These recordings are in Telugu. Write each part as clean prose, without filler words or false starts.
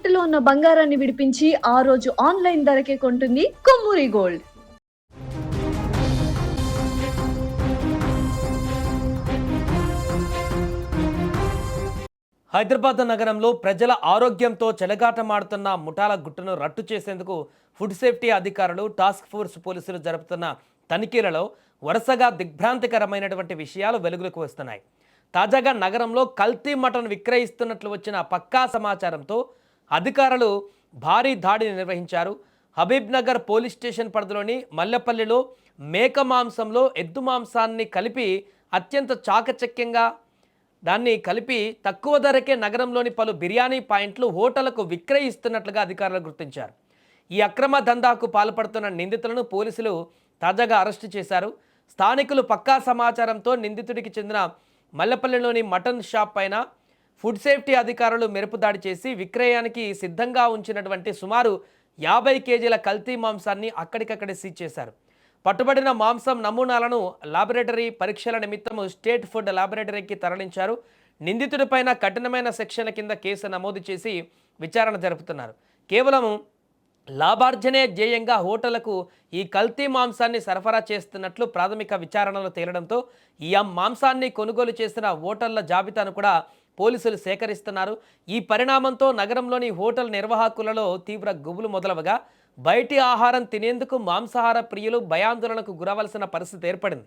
తాకట్టులో ఉన్న బంగారాన్ని విడిపించి ఆ రోజు ఆన్లైన్ ధరకే కొంటుంది కొమ్మూరి గోల్డ్. హైదరాబాద్ నగరంలో ప్రజల ఆరోగ్యంతో చెలగాటమాడుతున్న ముఠాల గుట్టును రట్టు చేసేందుకు ఫుడ్ సేఫ్టీ అధికారులు టాస్క్ ఫోర్స్ పోలీసులు జరుపుతున్న తనిఖీలలో వరుసగా దిగ్భ్రాంతికరమైనటువంటి విషయాలు వెలుగులోకి వస్తున్నాయి. తాజాగా నగరంలో కల్తీ మటన్ విక్రయిస్తున్నట్లు వచ్చిన పక్కా సమాచారంతో అధికారులు భారీ దాడిని నిర్వహించారు. హబీబ్ నగర్ పోలీస్ స్టేషన్ పరిధిలోని మల్లెపల్లిలో మేక మాంసంలో ఎద్దు మాంసాన్ని కలిపి అత్యంత చాకచక్యంగా దాన్ని కలిపి తక్కువ ధరకే నగరంలోని పలు బిర్యానీ పాయింట్లు హోటళ్లకు విక్రయిస్తున్నట్లుగా అధికారులు గుర్తించారు. ఈ అక్రమ దందాకు పాల్పడుతున్న నిందితులను పోలీసులు తాజాగా అరెస్టు చేశారు. స్థానికులు పక్కా సమాచారంతో నిందితుడికి చెందిన మల్లపల్లిలోని మటన్ షాప్ పైన ఫుడ్ సేఫ్టీ అధికారులు మెరుపు దాడి చేసి విక్రయానికి సిద్ధంగా ఉంచినటువంటి సుమారు 50 కేజీల కల్తీ మాంసాన్ని అక్కడికక్కడే సీజ్ చేశారు. పట్టుబడిన మాంసం నమూనాలను లాబొరేటరీ పరీక్షల నిమిత్తం స్టేట్ ఫుడ్ లాబొరేటరీకి తరలించారు. నిందితుడిపైన కఠినమైన సెక్షన్ల కింద కేసు నమోదు చేసి విచారణ జరుపుతున్నారు. కేవలం లాభార్జనే ధ్యేయంగా హోటళ్లకు ఈ కల్తీ మాంసాన్ని సరఫరా చేస్తున్నట్లు ప్రాథమిక విచారణలో తేలడంతో ఈ మాంసాన్ని కొనుగోలు చేసిన హోటళ్ల జాబితాను కూడా పోలీసులు సేకరిస్తున్నారు. ఈ పరిణామంతో నగరంలోని హోటల్ నిర్వాహకులలో తీవ్ర గుబులు మొదలవగా బయటి ఆహారం తినేందుకు మాంసాహార ప్రియులు భయాందోళనకు గురవలసిన పరిస్థితి ఏర్పడింది.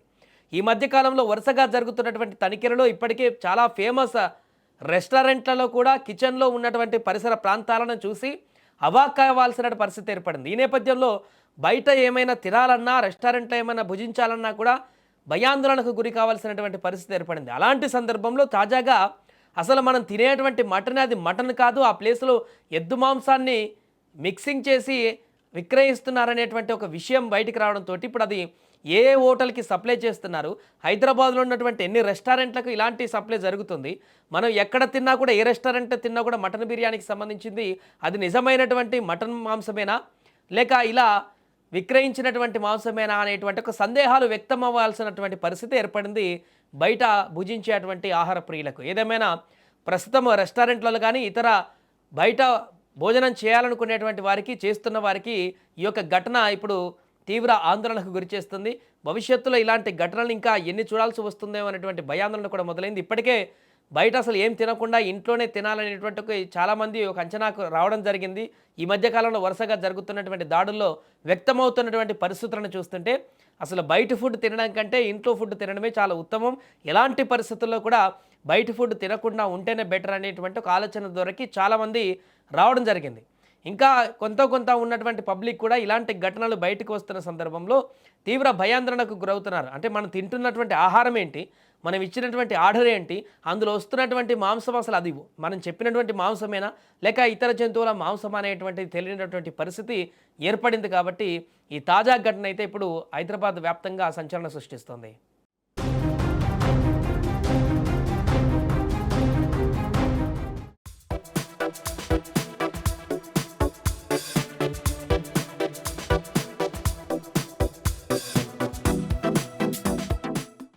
ఈ మధ్యకాలంలో వరుసగా జరుగుతున్నటువంటి తనిఖీలలో ఇప్పటికే చాలా ఫేమస్ రెస్టారెంట్లలో కూడా కిచెన్లో ఉన్నటువంటి పరిసర ప్రాంతాలను చూసి అవాక్కవ్వాల్సిన పరిస్థితి ఏర్పడింది. ఈ నేపథ్యంలో బయట ఏమైనా తినాలన్నా, రెస్టారెంట్లో ఏమైనా భుజించాలన్నా కూడా భయాందోళనకు గురి కావాల్సినటువంటి పరిస్థితి ఏర్పడింది. అలాంటి సందర్భంలో తాజాగా అసలు మనం తినేటువంటి మటన్ అది మటన్ కాదు, ఆ ప్లేస్లో ఎద్దు మాంసాన్ని మిక్సింగ్ చేసి విక్రయిస్తున్నారనేటువంటి ఒక విషయం బయటికి రావడంతో ఇప్పుడు అది ఏ హోటల్కి సప్లై చేస్తున్నారు, హైదరాబాద్లో ఉన్నటువంటి ఎన్ని రెస్టారెంట్లకు ఇలాంటి సప్లై జరుగుతుంది, మనం ఎక్కడ తిన్నా కూడా ఏ రెస్టారెంట్ తిన్నా కూడా మటన్ బిర్యానీకి సంబంధించింది అది నిజమైనటువంటి మటన్ మాంసమేనా లేక ఇలా విక్రయించినటువంటి మాంసమేనా అనేటువంటి ఒక సందేహాలు వ్యక్తం అవ్వాల్సినటువంటి పరిస్థితి ఏర్పడింది బయట భుజించేటువంటి ఆహార ప్రియులకు. ఏదేమైనా ప్రస్తుతం రెస్టారెంట్లలో కానీ ఇతర బయట భోజనం చేయాలనుకునేటువంటి వారికి, చేస్తున్న వారికి ఈ యొక్క ఘటన ఇప్పుడు తీవ్ర ఆందోళనకు గురిచేస్తుంది. భవిష్యత్తులో ఇలాంటి ఘటనలు ఇంకా ఎన్ని చూడాల్సి వస్తుందేమో అనేటువంటి భయాందోళన కూడా మొదలైంది. ఇప్పటికే బయట అసలు ఏం తినకుండా ఇంట్లోనే తినాలనేటువంటి చాలామంది ఒక అంచనాకు రావడం జరిగింది. ఈ మధ్యకాలంలో వరుసగా జరుగుతున్నటువంటి దాడుల్లో వ్యక్తమవుతున్నటువంటి పరిస్థితులను చూస్తుంటే అసలు బయట ఫుడ్ తినడం కంటే ఇంట్లో ఫుడ్ తినడమే చాలా ఉత్తమం, ఎలాంటి పరిస్థితుల్లో కూడా బయట ఫుడ్ తినకుండా ఉంటేనే బెటర్ అనేటువంటి ఒక ఆలోచన దొరికి చాలామంది రావడం జరిగింది. ఇంకా కొంత ఉన్నటువంటి పబ్లిక్ కూడా ఇలాంటి ఘటనలు బయటకు వస్తున్న సందర్భంలో తీవ్ర భయాందోళనకు గురవుతున్నారు. అంటే మనం తింటున్నటువంటి ఆహారం ఏంటి, మనం ఇచ్చినటువంటి ఆర్డర్ ఏంటి, అందులో వస్తున్నటువంటి మాంసం అసలు అది మనం చెప్పినటువంటి మాంసమేనా లేక ఇతర జంతువుల మాంసం అనేటువంటిది తెలియనటువంటి పరిస్థితి ఏర్పడింది. కాబట్టి ఈ తాజా ఘటన అయితే ఇప్పుడు హైదరాబాద్ వ్యాప్తంగా సంచలనం సృష్టిస్తోంది.